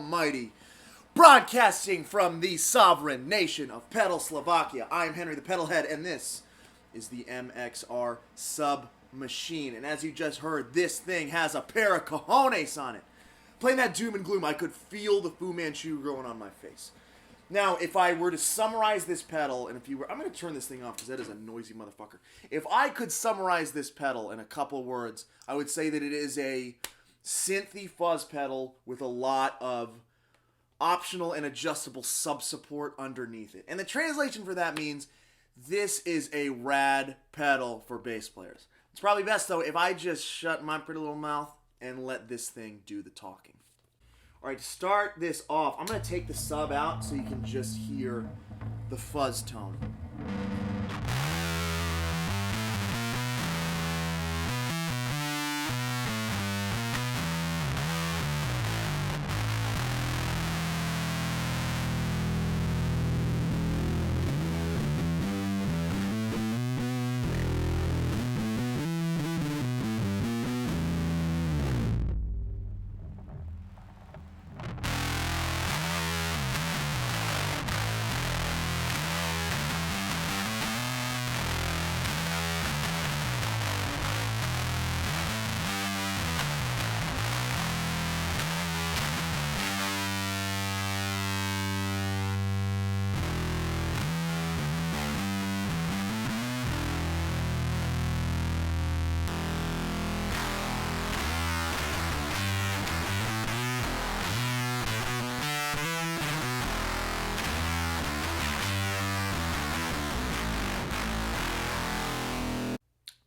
almighty. Broadcasting from the sovereign nation of Pedalslovakia, I'm Henry the Pedalhead, and this is the MXR Sub Machine. And as you just heard, this thing has a pair of cojones on it. Playing that doom and gloom, I could feel the Fu Manchu growing on my face. Now, if I were to summarize this pedal, and if you were... I'm going to turn this thing off because that is a noisy motherfucker. If I could summarize this pedal in a couple words, I would say that it is a synthy fuzz pedal with a lot of optional and adjustable sub-support underneath it. And the translation for that means this is a rad pedal for bass players. It's probably best, though, if I just shut my pretty little mouth and let this thing do the talking. All right, to start this off, I'm going to take the sub out so you can just hear the fuzz tone.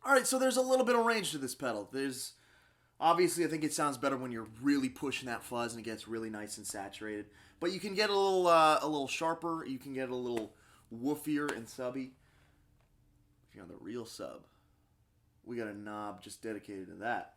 Alright, so there's a little bit of range to this pedal. There's, obviously, I think it sounds better when you're really pushing that fuzz and it gets really nice and saturated. But you can get a little sharper, you can get a little woofier and subby. If you're on the real sub, we got a knob just dedicated to that.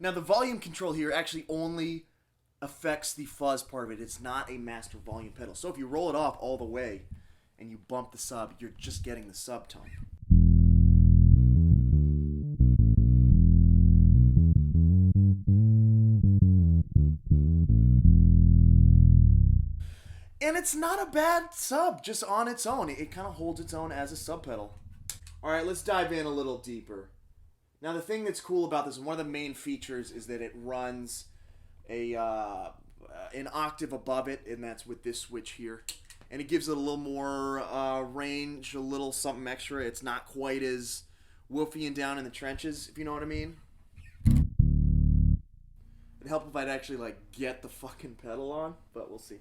Now, the volume control here actually only affects the fuzz part of it. It's not a master volume pedal. So if you roll it off all the way and you bump the sub, you're just getting the subtone. And it's not a bad sub, just on its own. It kind of holds its own as a sub pedal. All right, let's dive in a little deeper. Now, the thing that's cool about this, and one of the main features, is that it runs an octave above it, and that's with this switch here. And it gives it a little more range, a little something extra. It's not quite as woofy and down in the trenches, if you know what I mean. It'd help if I'd actually, like, get the fucking pedal on, but we'll see.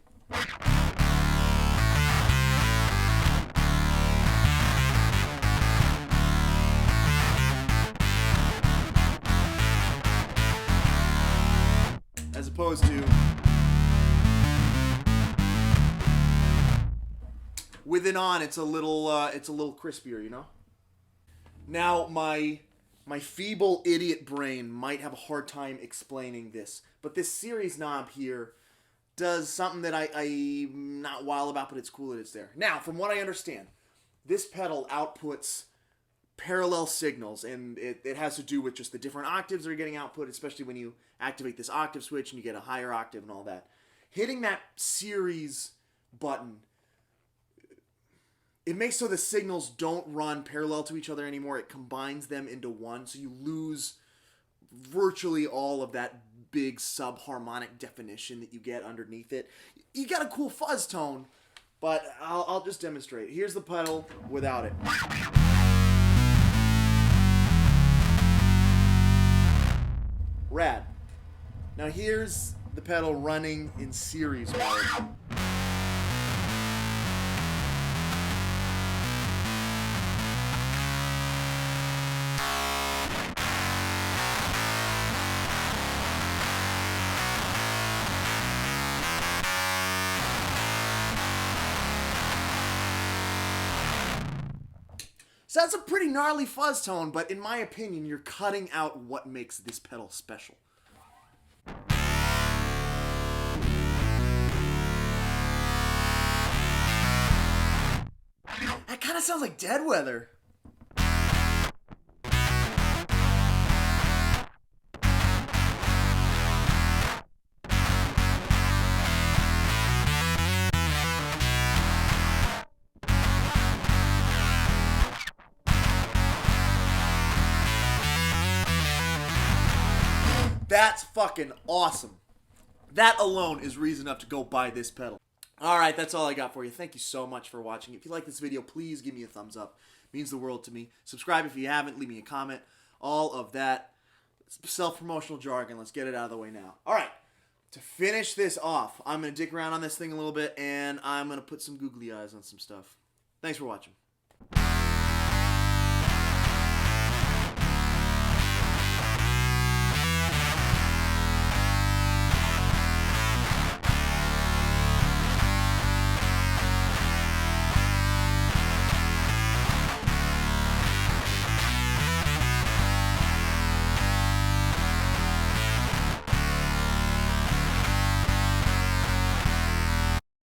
As opposed to with it on, it's a little crispier, you know. Now, my feeble idiot brain might have a hard time explaining this, but this series knob here does something that I'm not wild about, but it's cool that it's there. Now, from what I understand, this pedal outputs parallel signals, and it has to do with just the different octaves that are getting output, especially when you activate this octave switch and you get a higher octave and all that. Hitting that series button, it makes so the signals don't run parallel to each other anymore. It combines them into one, so you lose virtually all of that big sub-harmonic definition that you get underneath it. You got a cool fuzz tone, but I'll just demonstrate. Here's the pedal without it. Rad. Now here's the pedal running in series mode. So that's a pretty gnarly fuzz tone, but in my opinion, you're cutting out what makes this pedal special. That kind of sounds like Dead Weather. That's fucking awesome. That alone is reason enough to go buy this pedal. Alright, that's all I got for you. Thank you so much for watching. If you like this video, please give me a thumbs up. It means the world to me. Subscribe if you haven't. Leave me a comment. All of that self-promotional jargon. Let's get it out of the way now. Alright, to finish this off, I'm going to dick around on this thing a little bit, and I'm going to put some googly eyes on some stuff. Thanks for watching.